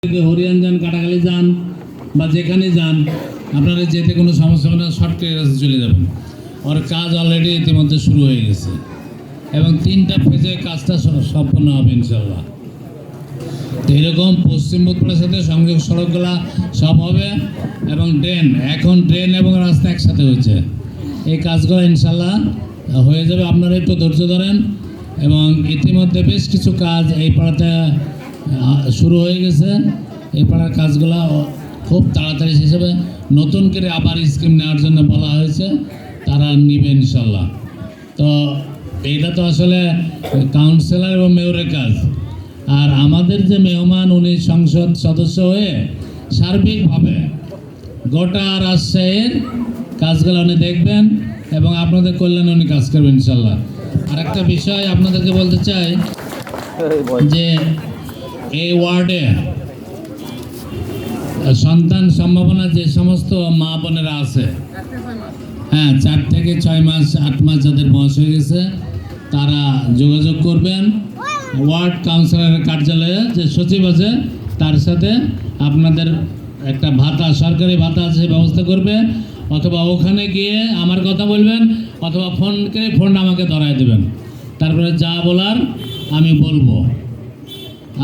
হরিয়ান যান, কাটাখালী যান বা যেখানে যান, আপনারা যেতে কোনো সমস্যা হবে না, শর্টকাটে চলে যাবেন। ওর কাজ অলরেডি ইতিমধ্যে শুরু হয়ে গেছে এবং 3টা ফেজে কাজটা সম্পন্ন হবে ইনশাল্লাহ। তো এরকম পশ্চিম উত্তরের সাথে সংযোগ সড়কগুলা সব হবে এবং এখন ড্রেন এবং রাস্তা একসাথে হয়েছে। এই কাজগুলো ইনশাল্লাহ হয়ে যাবে, আপনারা একটু ধৈর্য ধরেন। এবং ইতিমধ্যে বেশ কিছু কাজ এই পাড়াতে শুরু হয়ে গেছে। এই পাড়ার কাজগুলো খুব তাড়াতাড়ি হিসেবে নতুন করে আবার স্কিম নেওয়ার জন্য বলা হয়েছে, তারা নিবে ইনশাল্লাহ। তো এইটা তো আসলে কাউন্সিলর এবং মেয়রের কাজ। আর আমাদের যে মেহমান, উনি সংসদ সদস্য হয়ে সার্বিকভাবে গোটা রাজশাহীর কাজগুলো উনি দেখবেন এবং আপনাদের কল্যাণে উনি কাজ করবেন ইনশাল্লাহ। আর একটা বিষয় আপনাদেরকে বলতে চাই যে এই ওয়ার্ডে সন্তান সম্ভাবনা যে সমস্ত মা বোনেরা আছে, হ্যাঁ, 4 থেকে 6 মাস 8 মাস যাদের বয়স হয়ে গেছে, তারা যোগাযোগ করবেন ওয়ার্ড কাউন্সিলরের কার্যালয়ে, যে সচিব আছে তার সাথে আপনাদের একটা ভাতা, সরকারি ভাতা আছে, ব্যবস্থা করবে। অথবা ওখানে গিয়ে আমার কথা বলবেন, অথবা ফোন আমাকে ধরায় দেবেন, তারপরে যা বলার আমি বলবো।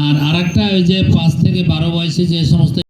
আর আরেকটা, ওই যে 5 থেকে 12 বয়সী যে সমস্ত